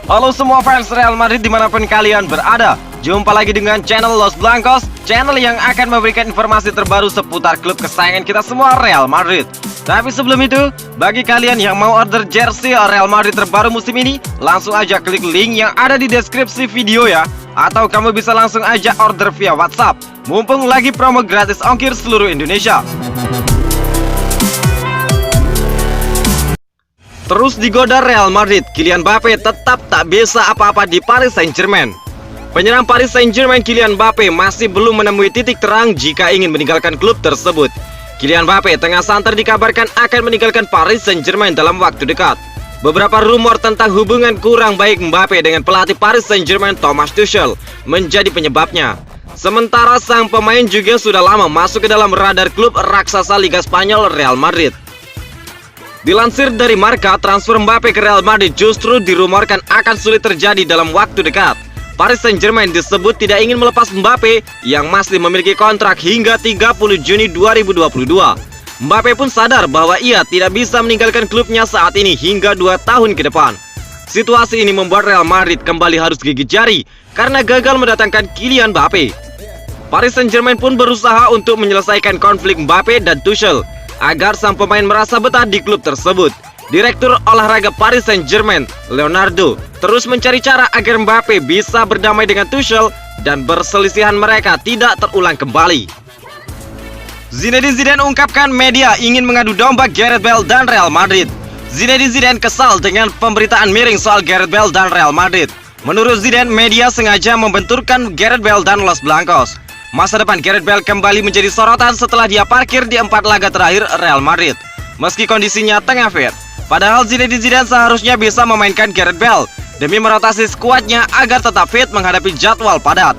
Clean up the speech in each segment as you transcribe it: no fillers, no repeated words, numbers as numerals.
Halo semua fans Real Madrid dimanapun kalian berada. Jumpa lagi dengan channel Los Blancos, channel yang akan memberikan informasi terbaru seputar klub kesayangan kita semua, Real Madrid. Tapi sebelum itu, bagi kalian yang mau order jersey Real Madrid terbaru musim ini, langsung aja klik link yang ada di deskripsi video ya. Atau kamu bisa langsung aja order via WhatsApp, mumpung lagi promo gratis ongkir seluruh Indonesia. Terus digoda Real Madrid, Kylian Mbappe tetap tak bisa apa-apa di Paris Saint-Germain. Penyerang Paris Saint-Germain Kylian Mbappe masih belum menemui titik terang jika ingin meninggalkan klub tersebut. Kylian Mbappe tengah santer dikabarkan akan meninggalkan Paris Saint-Germain dalam waktu dekat. Beberapa rumor tentang hubungan kurang baik Mbappe dengan pelatih Paris Saint-Germain Thomas Tuchel menjadi penyebabnya. Sementara sang pemain juga sudah lama masuk ke dalam radar klub raksasa Liga Spanyol Real Madrid. Dilansir dari Marca, transfer Mbappe ke Real Madrid justru dirumorkan akan sulit terjadi dalam waktu dekat. Paris Saint-Germain disebut tidak ingin melepas Mbappe yang masih memiliki kontrak hingga 30 Juni 2022. Mbappe pun sadar bahwa ia tidak bisa meninggalkan klubnya saat ini hingga 2 tahun ke depan. Situasi ini membuat Real Madrid kembali harus gigit jari karena gagal mendatangkan Kylian Mbappe. Paris Saint-Germain pun berusaha untuk menyelesaikan konflik Mbappe dan Tuchel agar sang pemain merasa betah di klub tersebut. Direktur olahraga Paris Saint-Germain, Leonardo, terus mencari cara agar Mbappe bisa berdamai dengan Tuchel dan perselisihan mereka tidak terulang kembali. Zinedine Zidane ungkapkan media ingin mengadu domba Gareth Bale dan Real Madrid. Zinedine Zidane kesal dengan pemberitaan miring soal Gareth Bale dan Real Madrid. Menurut Zidane, media sengaja membenturkan Gareth Bale dan Los Blancos. Masa depan Gareth Bale kembali menjadi sorotan setelah dia parkir di 4 laga terakhir Real Madrid, meski kondisinya tengah fit. Padahal Zinedine Zidane seharusnya bisa memainkan Gareth Bale demi merotasi skuadnya agar tetap fit menghadapi jadwal padat.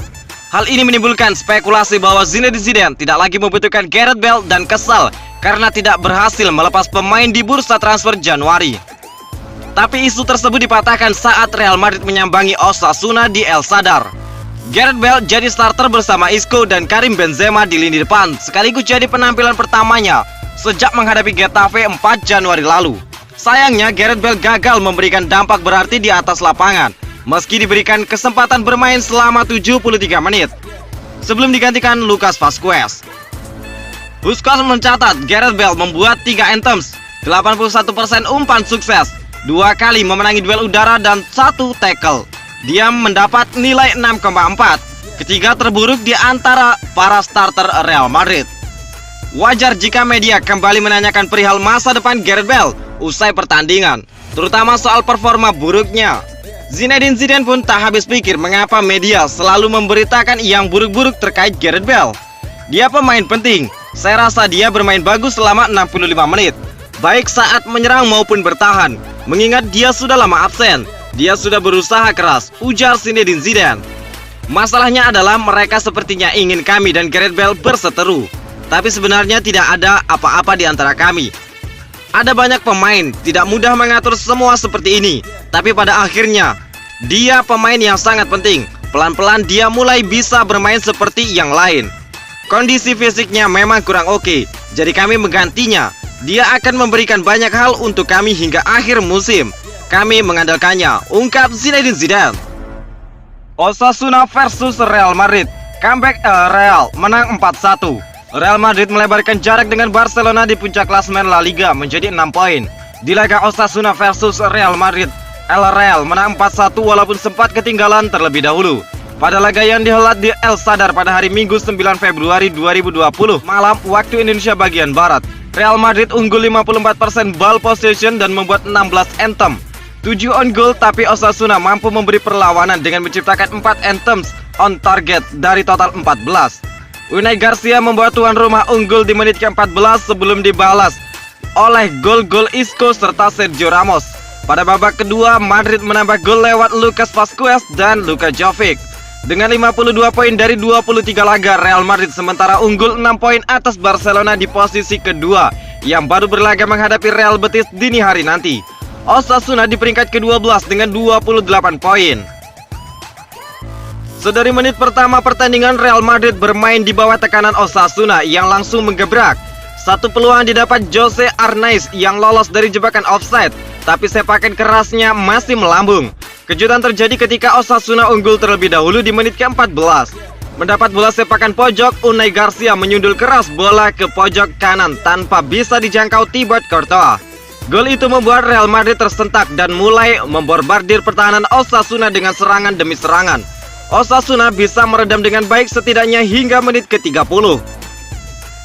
Hal ini menimbulkan spekulasi bahwa Zinedine Zidane tidak lagi membutuhkan Gareth Bale dan kesal karena tidak berhasil melepas pemain di bursa transfer Januari. Tapi isu tersebut dipatahkan saat Real Madrid menyambangi Osasuna di El Sadar. Gareth Bale jadi starter bersama Isco dan Karim Benzema di lini depan, sekaligus jadi penampilan pertamanya sejak menghadapi Getafe 4 Januari lalu. Sayangnya Gareth Bale gagal memberikan dampak berarti di atas lapangan, meski diberikan kesempatan bermain selama 73 menit sebelum digantikan Lucas Vazquez. Busquets mencatat Gareth Bale membuat 3 anthems, 81% umpan sukses, 2 kali memenangi duel udara dan 1 tackle. Dia mendapat nilai 6,4, ketiga terburuk di antara para starter Real Madrid. Wajar jika media kembali menanyakan perihal masa depan Gareth Bale usai pertandingan, terutama soal performa buruknya. Zinedine Zidane pun tak habis pikir mengapa media selalu memberitakan yang buruk-buruk terkait Gareth Bale. Dia pemain penting, saya rasa dia bermain bagus selama 65 menit, baik saat menyerang maupun bertahan, mengingat dia sudah lama absen. Dia sudah berusaha keras, ujar Zinedine Zidane. Masalahnya adalah mereka sepertinya ingin kami dan Gareth Bale berseteru, tapi sebenarnya tidak ada apa-apa di antara kami. Ada banyak pemain, tidak mudah mengatur semua seperti ini, tapi pada akhirnya dia pemain yang sangat penting. Pelan-pelan dia mulai bisa bermain seperti yang lain. Kondisi fisiknya memang kurang oke, jadi kami menggantinya. Dia akan memberikan banyak hal untuk kami hingga akhir musim. Kami mengandalkannya, ungkap Zinedine Zidane. Osasuna versus Real Madrid. Comeback Real menang 4-1. Real Madrid melebarkan jarak dengan Barcelona di puncak klasemen La Liga menjadi 6 poin. Di laga Osasuna versus Real Madrid, El Real menang 4-1 walaupun sempat ketinggalan terlebih dahulu. Pada laga yang dihelat di El Sadar pada hari Minggu 9 Februari 2020 malam waktu Indonesia bagian Barat, Real Madrid unggul 54% ball possession dan membuat 16 anthem. 7 on goal, tapi Osasuna mampu memberi perlawanan dengan menciptakan 4 anthems on target dari total 14. Unai Garcia membawa tuan rumah unggul di menit ke-14 sebelum dibalas oleh gol-gol Isco serta Sergio Ramos. Pada babak kedua, Madrid menambah gol lewat Lucas Vazquez dan Luka Jovic. Dengan 52 poin dari 23 laga, Real Madrid sementara unggul 6 poin atas Barcelona di posisi kedua yang baru berlaga menghadapi Real Betis dini hari nanti. Osasuna di peringkat ke-12 dengan 28 poin. Sedari menit pertama pertandingan, Real Madrid bermain di bawah tekanan Osasuna yang langsung menggebrak. Satu peluang didapat Jose Arnaiz yang lolos dari jebakan offside, tapi sepakan kerasnya masih melambung. Kejutan terjadi ketika Osasuna unggul terlebih dahulu di menit ke-14. Mendapat bola sepakan pojok, Unai Garcia menyundul keras bola ke pojok kanan tanpa bisa dijangkau Thibaut Courtois. Gol itu membuat Real Madrid tersentak dan mulai membombardir pertahanan Osasuna dengan serangan demi serangan. Osasuna bisa meredam dengan baik setidaknya hingga menit ke-30.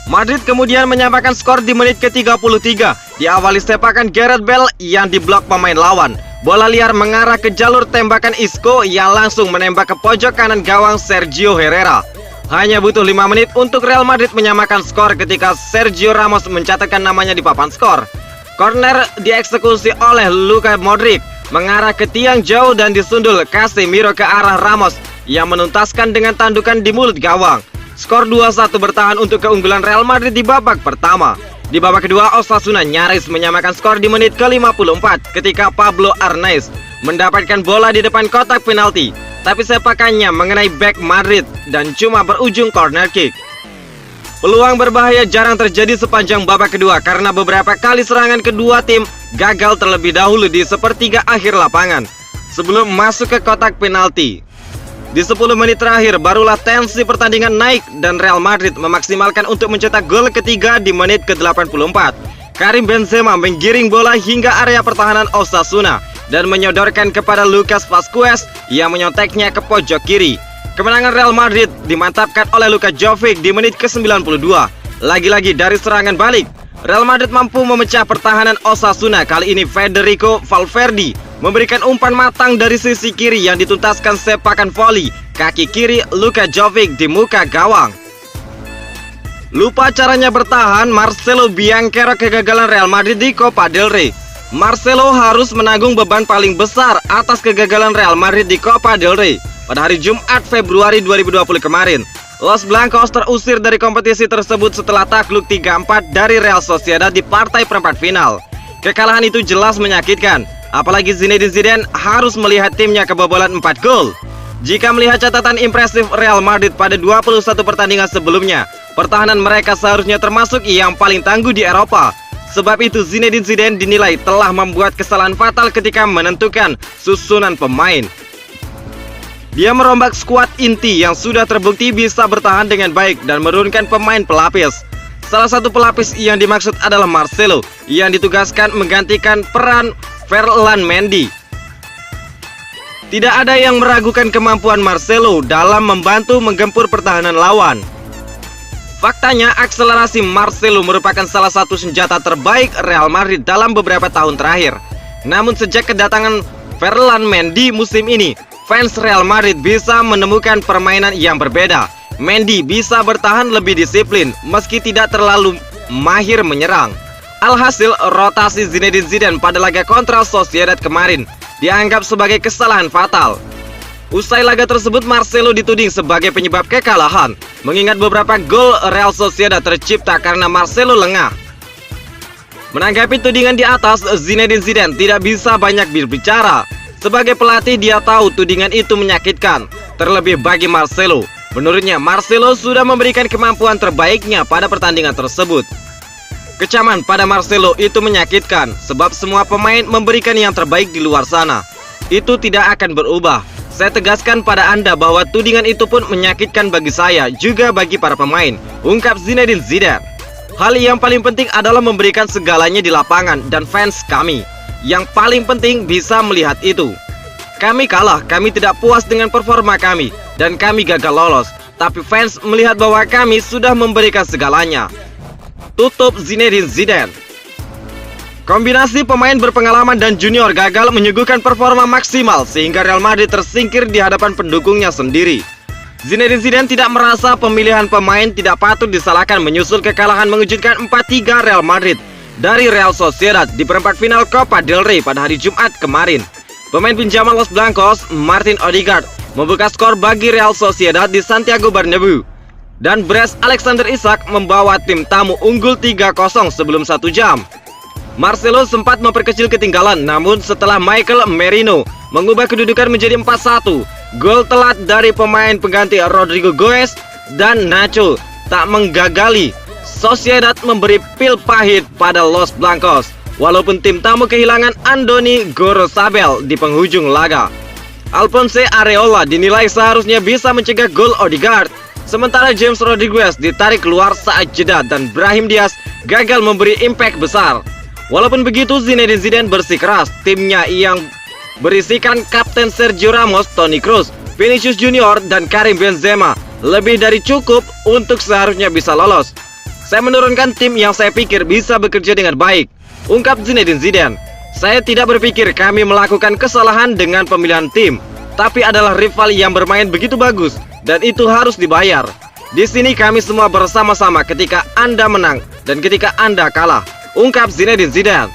Madrid kemudian menyamakan skor di menit ke-33. Diawali sepakan Gareth Bale yang diblok pemain lawan. Bola liar mengarah ke jalur tembakan Isco yang langsung menembak ke pojok kanan gawang Sergio Herrera. Hanya butuh 5 menit untuk Real Madrid menyamakan skor ketika Sergio Ramos mencatatkan namanya di papan skor. Corner dieksekusi oleh Luka Modric, mengarah ke tiang jauh dan disundul Casemiro ke arah Ramos yang menuntaskan dengan tandukan di mulut gawang. Skor 2-1 bertahan untuk keunggulan Real Madrid di babak pertama. Di babak kedua, Osasuna nyaris menyamakan skor di menit ke-54 ketika Pablo Arnaiz mendapatkan bola di depan kotak penalti, tapi sepakannya mengenai bek Madrid dan cuma berujung corner kick. Peluang berbahaya jarang terjadi sepanjang babak kedua karena beberapa kali serangan kedua tim gagal terlebih dahulu di sepertiga akhir lapangan sebelum masuk ke kotak penalti. Di 10 menit terakhir barulah tensi pertandingan naik dan Real Madrid memaksimalkan untuk mencetak gol ketiga di menit ke-84. Karim Benzema menggiring bola hingga area pertahanan Osasuna dan menyodorkan kepada Lucas Vazquez yang menyonteknya ke pojok kiri. Kemenangan Real Madrid dimantapkan oleh Luka Jovic di menit ke-92. Lagi-lagi dari serangan balik, Real Madrid mampu memecah pertahanan Osasuna. Kali ini Federico Valverde memberikan umpan matang dari sisi kiri yang dituntaskan sepakan volley kaki kiri Luka Jovic di muka gawang. Lupa caranya bertahan, Marcelo Bianchero kegagalan Real Madrid di Copa del Rey. Marcelo harus menanggung beban paling besar atas kegagalan Real Madrid di Copa del Rey pada hari Jumat Februari 2020 kemarin. Los Blancos terusir dari kompetisi tersebut setelah takluk 3-4 dari Real Sociedad di partai perempat final. Kekalahan itu jelas menyakitkan, apalagi Zinedine Zidane harus melihat timnya kebobolan 4 gol. Jika melihat catatan impresif Real Madrid pada 21 pertandingan sebelumnya, pertahanan mereka seharusnya termasuk yang paling tangguh di Eropa. Sebab itu Zinedine Zidane dinilai telah membuat kesalahan fatal ketika menentukan susunan pemain. Dia merombak skuad inti yang sudah terbukti bisa bertahan dengan baik dan menurunkan pemain pelapis. Salah satu pelapis yang dimaksud adalah Marcelo yang ditugaskan menggantikan peran Ferland Mendy. Tidak ada yang meragukan kemampuan Marcelo dalam membantu menggempur pertahanan lawan. Faktanya, akselerasi Marcelo merupakan salah satu senjata terbaik Real Madrid dalam beberapa tahun terakhir. Namun sejak kedatangan Ferland Mendy musim ini, fans Real Madrid bisa menemukan permainan yang berbeda. Mendy bisa bertahan lebih disiplin meski tidak terlalu mahir menyerang. Alhasil, rotasi Zinedine Zidane pada laga kontra Sociedad kemarin dianggap sebagai kesalahan fatal. Usai laga tersebut, Marcelo dituding sebagai penyebab kekalahan, mengingat beberapa gol Real Sociedad tercipta karena Marcelo lengah. Menanggapi tudingan di atas, Zinedine Zidane tidak bisa banyak berbicara. Sebagai pelatih, dia tahu tudingan itu menyakitkan, terlebih bagi Marcelo. Menurutnya, Marcelo sudah memberikan kemampuan terbaiknya pada pertandingan tersebut. Kecaman pada Marcelo itu menyakitkan, sebab semua pemain memberikan yang terbaik di luar sana. Itu tidak akan berubah. Saya tegaskan pada Anda bahwa tudingan itu pun menyakitkan bagi saya, juga bagi para pemain, ungkap Zinedine Zidane. Hal yang paling penting adalah memberikan segalanya di lapangan dan fans kami yang paling penting bisa melihat itu. Kami kalah, kami tidak puas dengan performa kami, dan kami gagal lolos. Tapi fans melihat bahwa kami sudah memberikan segalanya. Tutup Zinedine Zidane. Kombinasi pemain berpengalaman dan junior gagal menyuguhkan performa maksimal sehingga Real Madrid tersingkir di hadapan pendukungnya sendiri. Zinedine Zidane tidak merasa pemilihan pemain tidak patut disalahkan menyusul kekalahan mengejutkan 4-3 Real Madrid dari Real Sociedad di perempat final Copa del Rey pada hari Jumat kemarin. Pemain pinjaman Los Blancos, Martin Odegaard, membuka skor bagi Real Sociedad di Santiago Bernabeu. Dan Bres Alexander Isak membawa tim tamu unggul 3-0 sebelum 1 jam. Marcelo sempat memperkecil ketinggalan, namun setelah Michael Merino mengubah kedudukan menjadi 4-1, gol telat dari pemain pengganti Rodrigo Goes dan Nacho tak menggagali Sociedad memberi pil pahit pada Los Blancos, walaupun tim tamu kehilangan Andoni Gorosabel di penghujung laga. Alphonse Areola dinilai seharusnya bisa mencegah gol Odegaard, sementara James Rodriguez ditarik keluar saat jeda dan Brahim Diaz gagal memberi impact besar. Walaupun begitu, Zinedine Zidane bersikeras timnya yang berisikan Kapten Sergio Ramos, Toni Kroos, Vinicius Junior, dan Karim Benzema lebih dari cukup untuk seharusnya bisa lolos. Saya menurunkan tim yang saya pikir bisa bekerja dengan baik, ungkap Zinedine Zidane. Saya tidak berpikir kami melakukan kesalahan dengan pemilihan tim, tapi adalah rival yang bermain begitu bagus dan itu harus dibayar. Di sini kami semua bersama-sama ketika Anda menang dan ketika Anda kalah, ungkap Zinedine Zidane.